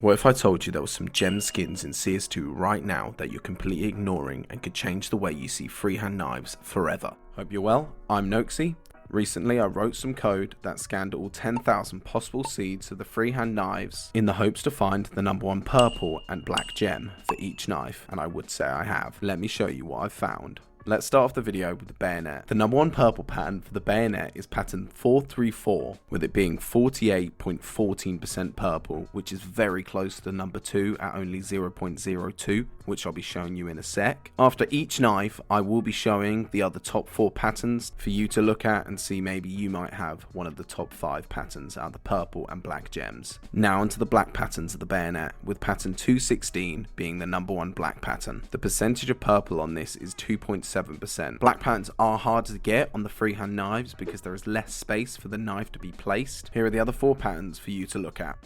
What if I told you there was some gem skins in CS2 right now that you're completely ignoring and could change the way you see freehand knives forever? Hope you're well, I'm 𝓑𝓪𝓭𝓸𝓷. Recently I wrote some code that scanned all 10,000 possible seeds of the freehand knives in the hopes to find the #1 purple and black gem for each knife, and I would say I have. Let me show you what I've found. Let's start off the video with the bayonet. The #1 purple pattern for the bayonet is pattern 434, with it being 48.14% purple, which is very close to the #2 at only 0.02, which I'll be showing you in a sec. After each knife, I will be showing the other top 4 patterns for you to look at and see maybe you might have one of the top 5 patterns out of the purple and black gems. Now onto the black patterns of the bayonet, with pattern 216 being the #1 black pattern. The percentage of purple on this is 2.7%. Black patterns are harder to get on the freehand knives because there is less space for the knife to be placed. Here are the other 4 patterns for you to look at.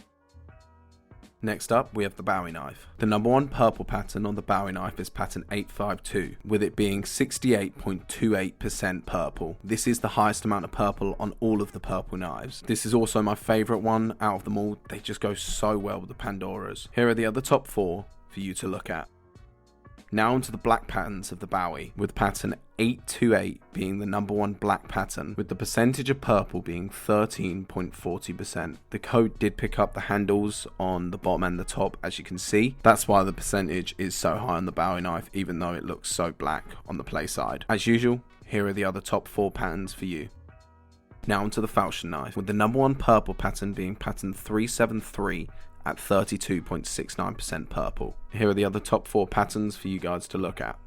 Next up, we have the Bowie knife. The #1 purple pattern on the Bowie knife is pattern 852, with it being 68.28% purple. This is the highest amount of purple on all of the purple knives. This is also my favourite one out of them all. They just go so well with the Pandoras. Here are the other top 4 for you to look at. Now onto the black patterns of the Bowie, with pattern 828 being the #1 black pattern, with the percentage of purple being 13.40%. The code did pick up the handles on the bottom and the top, as you can see. That's why the percentage is so high on the Bowie knife, even though it looks so black on the play side. As usual, here are the other top 4 patterns for you. Now onto the falchion knife, with the #1 purple pattern being pattern 373 at 32.69% purple. Here are the other top 4 patterns for you guys to look at.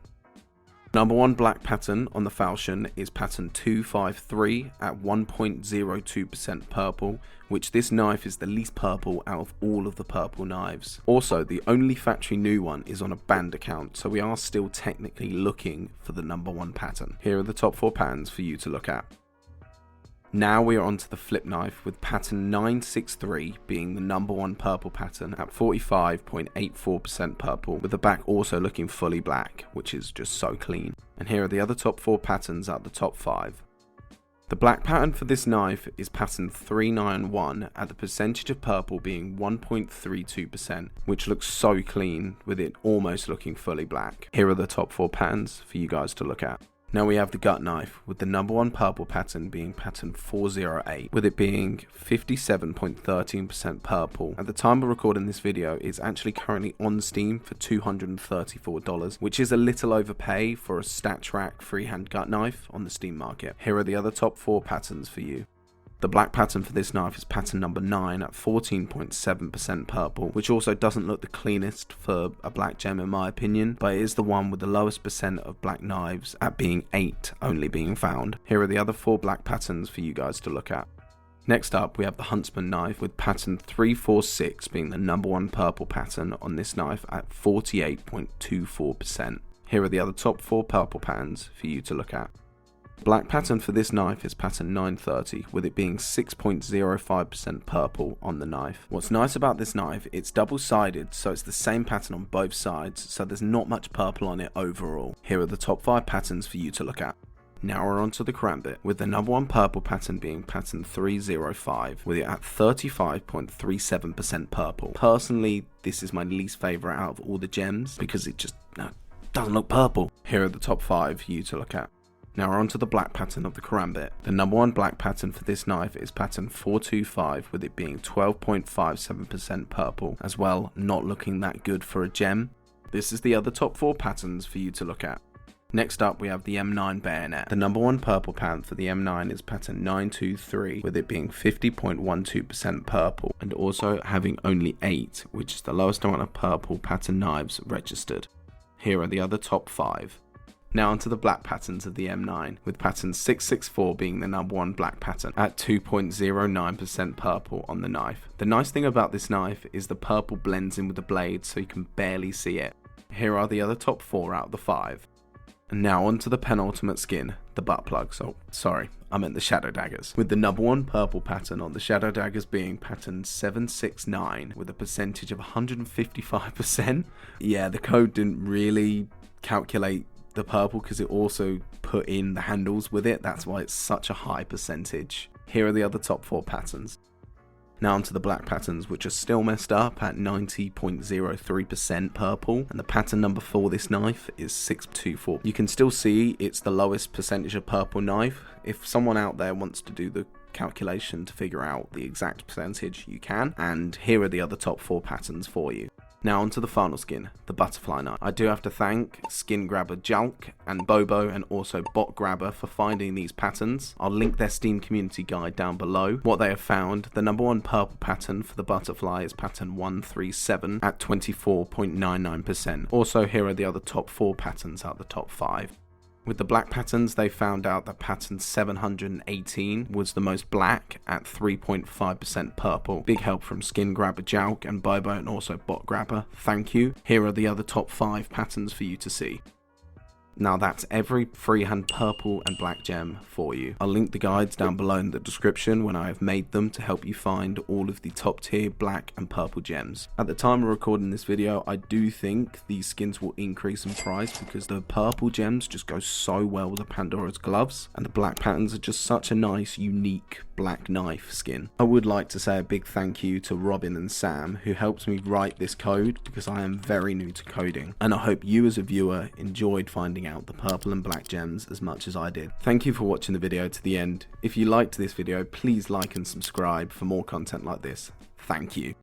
#1 black pattern on the falchion is pattern 253 at 1.02% purple, which this knife is the least purple out of all of the purple knives. Also, the only factory new one is on a banned account, so we are still technically looking for the #1 pattern. Here are the top 4 patterns for you to look at. Now we are onto the flip knife, with pattern 963 being the #1 purple pattern at 45.84% purple, with the back also looking fully black, which is just so clean. And here are the other top 4 patterns out of the top 5. The black pattern for this knife is pattern 391 at the percentage of purple being 1.32%, which looks so clean with it almost looking fully black. Here are the top 4 patterns for you guys to look at. Now we have the gut knife, with the #1 purple pattern being pattern 408, with it being 57.13% purple. At the time of recording this video, it's actually currently on Steam for $234, which is a little overpay for a StatTrak freehand gut knife on the Steam market. Here are the other top 4 patterns for you. The black pattern for this knife is pattern 9 at 14.7% purple, which also doesn't look the cleanest for a black gem in my opinion, but it is the one with the lowest percent of black knives at being 8 only being found. Here are the other 4 black patterns for you guys to look at. Next up, we have the Huntsman knife, with pattern 346 being the #1 purple pattern on this knife at 48.24%. Here are the other top 4 purple patterns for you to look at. Black pattern for this knife is pattern 930, with it being 6.05% purple on the knife. What's nice about this knife, it's double-sided, so it's the same pattern on both sides, so there's not much purple on it overall. Here are the top 5 patterns for you to look at. Now we're on to the karambit, with the #1 purple pattern being pattern 305, with it at 35.37% purple. Personally, this is my least favourite out of all the gems, because it just doesn't look purple. Here are the top 5 for you to look at. Now we're onto the black pattern of the karambit. The #1 black pattern for this knife is pattern 425, with it being 12.57% purple, as well, not looking that good for a gem. This is the other top 4 patterns for you to look at. Next up, we have the M9 bayonet. The #1 purple pattern for the M9 is pattern 923, with it being 50.12% purple, and also having only 8, which is the lowest amount of purple pattern knives registered. Here are the other top 5. Now onto the black patterns of the M9, with pattern 664 being the #1 black pattern at 2.09% purple on the knife. The nice thing about this knife is the purple blends in with the blade, so you can barely see it. Here are the other top 4 out of the 5. And now onto the penultimate skin, the butt plugs. Oh, sorry, I meant the shadow daggers. With the #1 purple pattern on the shadow daggers being pattern 769, with a percentage of 155%. Yeah, the code didn't really calculate the purple because it also put in the handles with it. That's why it's such a high percentage. Here are the other top 4 patterns. Now onto the black patterns, which are still messed up at 90.03% purple, and the pattern number for this knife is 624. You can still see it's the lowest percentage of purple knife. If someone out there wants to do the calculation to figure out the exact percentage, you can, and here are the other top 4 patterns for you. Now onto the final skin, the butterfly knife. I do have to thank skingrabber Jalk and Bobo and also botgrabber for finding these patterns. I'll link their Steam community guide down below. What they have found, the number 1 purple pattern for the butterfly is pattern 137 at 24.99%. Also, here are the other top 4 patterns out of the top 5. With the black patterns, they found out that pattern 718 was the most black at 3.5% purple. Big help from skingrabber Jalk and Bobo and also botgrabber. Thank you. Here are the other top 5 patterns for you to see. Now that's every freehand purple and black gem for you. I'll link the guides down below in the description when I have made them to help you find all of the top tier black and purple gems. At the time of recording this video, I do think these skins will increase in price because the purple gems just go so well with the Pandora's gloves, and the black patterns are just such a nice, unique black knife skin. I would like to say a big thank you to Robin and Sam who helped me write this code because I am very new to coding, and I hope you as a viewer enjoyed finding out the purple and black gems as much as I did. Thank you for watching the video to the end. If you liked this video, please like and subscribe for more content like this. Thank you.